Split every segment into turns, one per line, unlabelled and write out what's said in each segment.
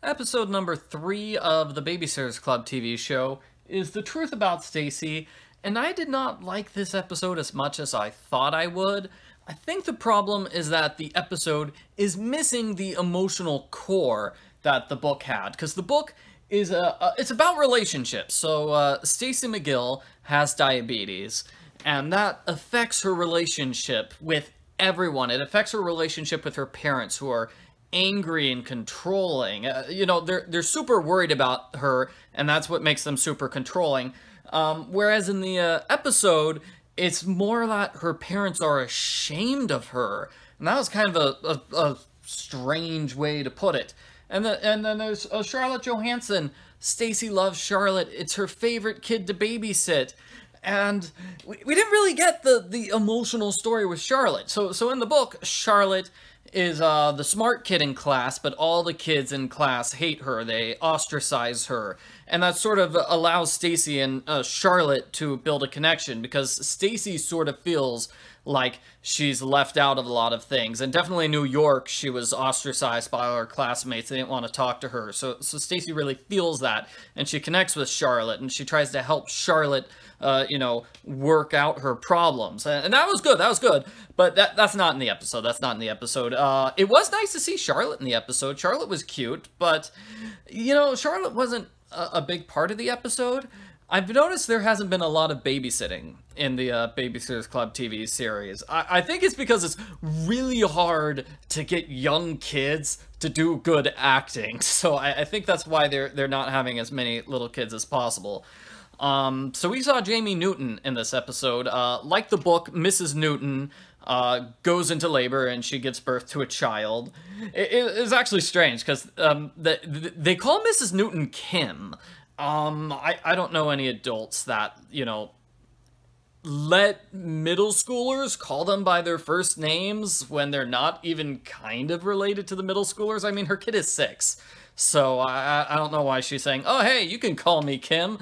Episode number 3 of the Babysitters Club TV show is The Truth About Stacey, and I did not like this episode as much as I thought I would. I think the problem is that the episode is missing the emotional core that the book had, because the book is it's about relationships. So Stacey McGill has diabetes, and that affects her relationship with everyone. It affects her relationship with her parents, who are angry and controlling. They're super worried about her, and that's what makes them super controlling. Whereas in the episode, it's more that her parents are ashamed of her, and that was kind of a strange way to put it. And then there's Charlotte Johansson. Stacey loves Charlotte. It's her favorite kid to babysit. And we didn't really get the emotional story with Charlotte. So in the book, Charlotte is the smart kid in class, but all the kids in class hate her. They ostracize her. And that sort of allows Stacey and Charlotte to build a connection, because Stacey sort of feels like she's left out of a lot of things. And definitely in New York, she was ostracized by all her classmates. They didn't want to talk to her. So Stacey really feels that, and she connects with Charlotte, and she tries to help Charlotte work out her problems. And that was good, but that's not in the episode. It was nice to see Charlotte in the episode. Charlotte was cute, but, Charlotte wasn't a big part of the episode. I've noticed there hasn't been a lot of babysitting in the Babysitters Club TV series. I think it's because it's really hard to get young kids to do good acting. So I think that's why they're not having as many little kids as possible. So we saw Jamie Newton in this episode. Like the book, Mrs. Newton goes into labor and she gives birth to a child. It's actually strange, because they call Mrs. Newton Kim. I don't know any adults that, let middle schoolers call them by their first names when they're not even kind of related to the middle schoolers. I mean, her kid is 6, so I don't know why she's saying, oh, hey, you can call me Kim.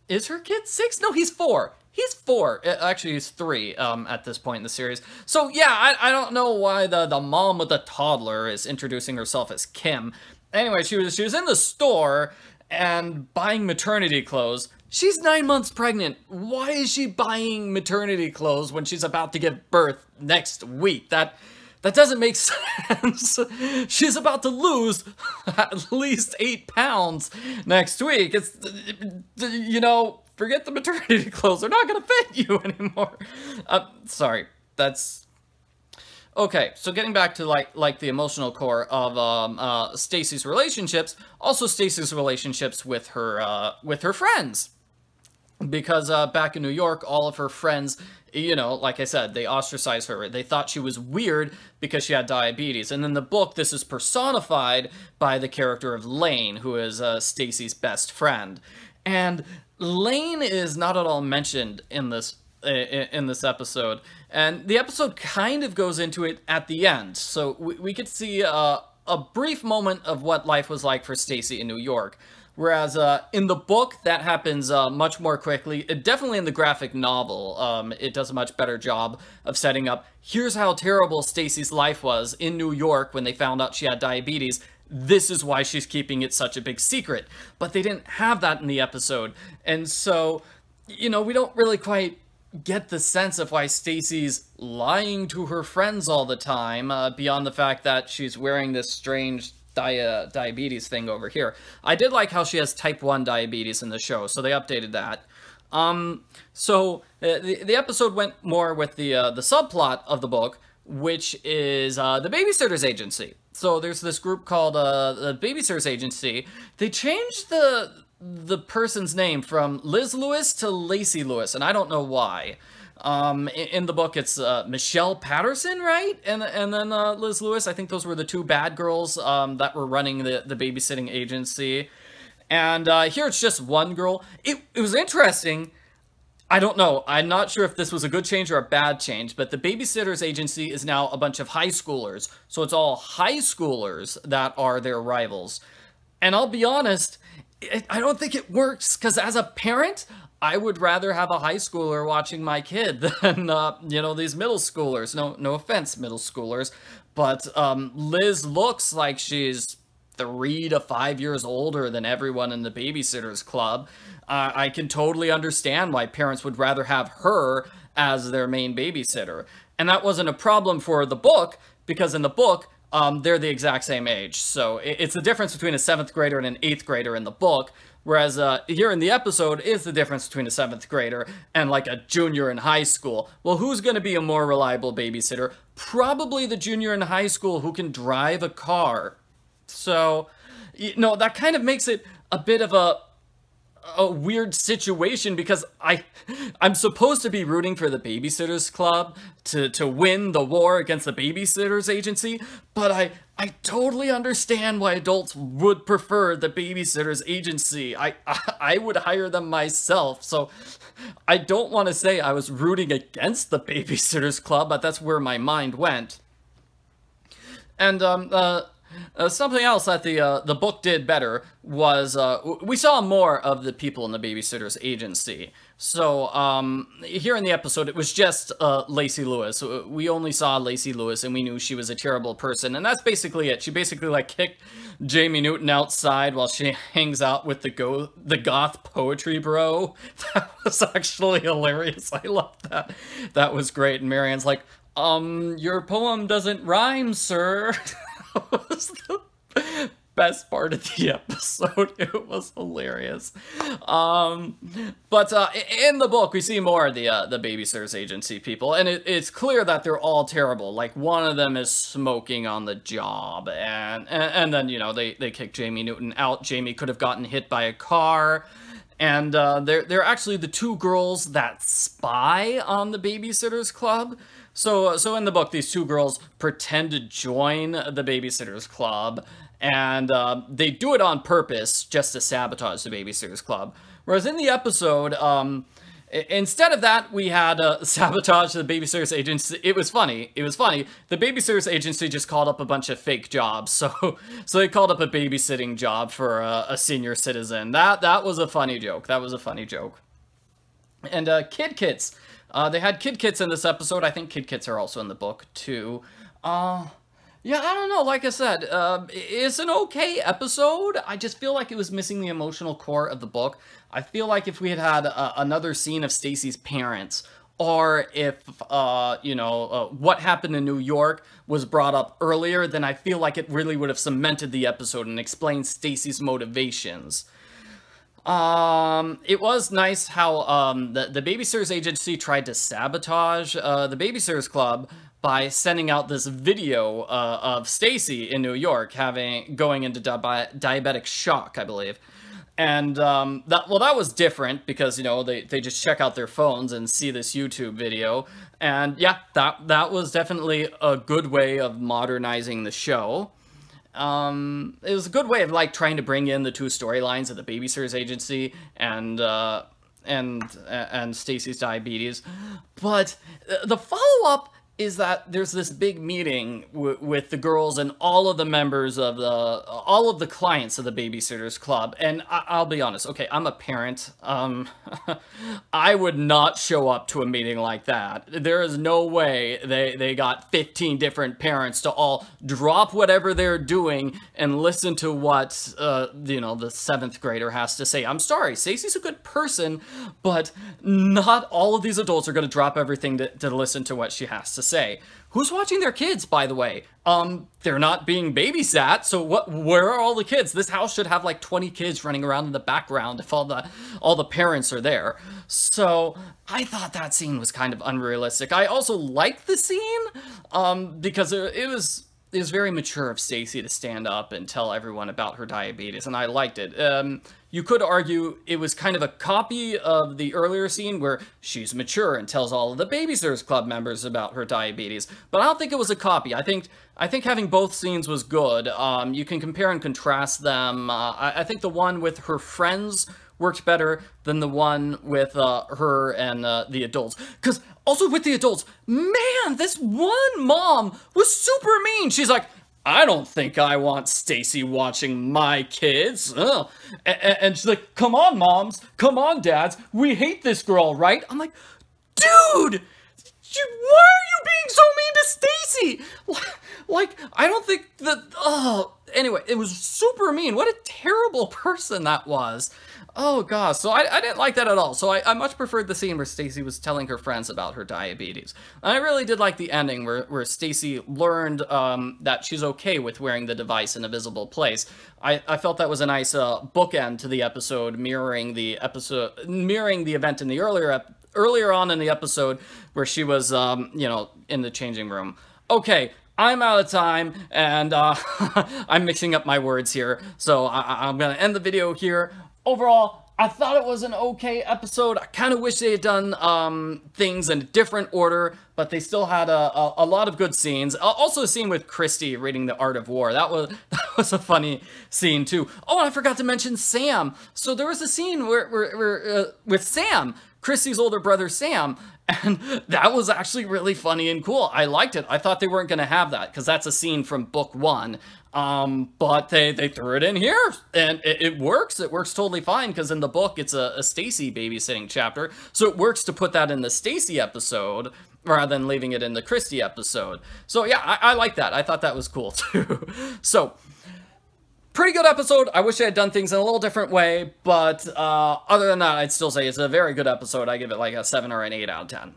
Is her kid 6? No, he's 4. He's 4. Actually, he's 3 at this point in the series. So, yeah, I don't know why the mom with the toddler is introducing herself as Kim. Anyway, she was in the store and buying maternity clothes. She's 9 months pregnant. Why is she buying maternity clothes when she's about to give birth next week? That doesn't make sense. She's about to lose at least 8 pounds next week. It's, forget the maternity clothes. They're not going to fit you anymore. Sorry, that's... Okay, so getting back to like the emotional core of Stacey's relationships, also Stacey's relationships with her friends, because back in New York, all of her friends, like I said, they ostracized her. They thought she was weird because she had diabetes. And in the book, this is personified by the character of Lane, who is Stacey's best friend. And Lane is not at all mentioned in this episode, and the episode kind of goes into it at the end. So we could see a brief moment of what life was like for Stacey in New York. Whereas in the book, that happens much more quickly. Definitely in the graphic novel, it does a much better job of setting up, here's how terrible Stacey's life was in New York when they found out she had diabetes. This is why she's keeping it such a big secret. But they didn't have that in the episode. And so, we don't really quite get the sense of why Stacey's lying to her friends all the time, beyond the fact that she's wearing this strange diabetes thing over here. I did like how she has type 1 diabetes in the show, so they updated that. The episode went more with the subplot of the book, which is the Babysitter's Agency. So there's this group called the Babysitter's Agency. They changed the person's name from Liz Lewis to Lacey Lewis, and I don't know why. In the book, it's Michelle Patterson, right? And then Liz Lewis. I think those were the 2 bad girls that were running the babysitting agency. And here it's just one girl. It was interesting. I don't know. I'm not sure if this was a good change or a bad change, but the Babysitter's Agency is now a bunch of high schoolers. So it's all high schoolers that are their rivals. And I'll be honest, I don't think it works, because as a parent, I would rather have a high schooler watching my kid than, these middle schoolers. No offense, middle schoolers, but Liz looks like she's 3 to 5 years older than everyone in the Babysitters Club. I can totally understand why parents would rather have her as their main babysitter. And that wasn't a problem for the book, because in the book, they're the exact same age. So it's the difference between a 7th grader and an 8th grader in the book, whereas here in the episode is the difference between a 7th grader and like a junior in high school. Well, who's going to be a more reliable babysitter? Probably the junior in high school who can drive a car. So, you know, that kind of makes it a bit of a weird situation, because I'm supposed to be rooting for the Babysitters Club to win the war against the Babysitters Agency, but I totally understand why adults would prefer the Babysitters Agency. I would hire them myself, so I don't want to say I was rooting against the Babysitters Club, but that's where my mind went. And something else that the book did better was we saw more of the people in the Babysitters Agency. So here in the episode, it was just Lacey Lewis. We only saw Lacey Lewis, and we knew she was a terrible person, and that's basically it. She basically like kicked Jamie Newton outside while she hangs out with the goth poetry bro. That was actually hilarious. I loved that. That was great. And Marianne's like, your poem doesn't rhyme, sir. That was the best part of the episode. It was hilarious. But in the book, we see more of the Babysitters Agency people, and it's clear that they're all terrible. Like, one of them is smoking on the job, and then, you know, they kick Jamie Newton out. Jamie could have gotten hit by a car. And they're actually the 2 girls that spy on the Babysitters Club. So in the book, these 2 girls pretend to join the Babysitters Club, and they do it on purpose just to sabotage the Babysitters Club. Whereas in the episode, instead of that, we had sabotage the Babysitters Agency. It was funny. The Babysitters Agency just called up a bunch of fake jobs. So they called up a babysitting job for a senior citizen. That was a funny joke. And Kid Kits. They had Kid Kits in this episode. I think Kid Kits are also in the book, too. Yeah, I don't know. Like I said, it's an okay episode. I just feel like it was missing the emotional core of the book. I feel like if we had had another scene of Stacey's parents, or if, what happened in New York was brought up earlier, then I feel like it really would have cemented the episode and explained Stacey's motivations. It was nice how, the Babysitters Agency tried to sabotage, the Babysitters Club by sending out this video, of Stacey in New York going into diabetic shock, I believe. And, that was different because, you know, they just check out their phones and see this YouTube video. And yeah, that was definitely a good way of modernizing the show. It was a good way of, like, trying to bring in the 2 storylines of the Babysitters Agency and Stacey's diabetes. But the follow-up is that there's this big meeting with the girls and all of the members of all of the clients of the Babysitters Club. And I'll be honest, okay, I'm a parent. I would not show up to a meeting like that. There is no way they got 15 different parents to all drop whatever they're doing and listen to what, the 7th grader has to say. I'm sorry, Stacey's a good person, but not all of these adults are going to drop everything to listen to what she has to say. Who's watching their kids, by the way? They're not being babysat, so where are all the kids? This house should have like 20 kids running around in the background if all the parents are there. So I thought that scene was kind of unrealistic. I also liked the scene, because it was very mature of Stacey to stand up and tell everyone about her diabetes, and I liked it. You could argue it was kind of a copy of the earlier scene where she's mature and tells all of the Babysitters Club members about her diabetes, but I don't think it was a copy. I think having both scenes was good. You can compare and contrast them. I think the one with her friends worked better than the one with her and the adults. Because also with the adults, man, this one mom was super mean. She's like, I don't think I want Stacey watching my kids. And she's like, come on, moms. Come on, dads. We hate this girl, right? I'm like, dude, Why are you being so mean to Stacey? Like, I don't think that, oh, anyway, it was super mean. What a terrible person that was. Oh gosh, so I didn't like that at all. So I much preferred the scene where Stacey was telling her friends about her diabetes. And I really did like the ending where Stacey learned that she's okay with wearing the device in a visible place. I felt that was a nice bookend to the episode, mirroring the event in the earlier on in the episode where she was, you know, in the changing room. Okay, I'm out of time, and I'm mixing up my words here, so I'm gonna end the video here. Overall, I thought it was an okay episode. I kind of wish they had done things in a different order, but they still had a lot of good scenes. Also a scene with Christy reading The Art of War. That was a funny scene too. Oh, and I forgot to mention Sam. So there was a scene where with Sam, Christy's older brother Sam, and that was actually really funny and cool. I liked it. I thought they weren't going to have that, because that's a scene from book 1. But they threw it in here, and it works. It works totally fine, because in the book, it's a Stacey babysitting chapter, so it works to put that in the Stacey episode, rather than leaving it in the Christy episode. So yeah, I like that. I thought that was cool, too. So, pretty good episode. I wish I had done things in a little different way, but other than that, I'd still say it's a very good episode. I give it like a 7 or an 8 out of 10.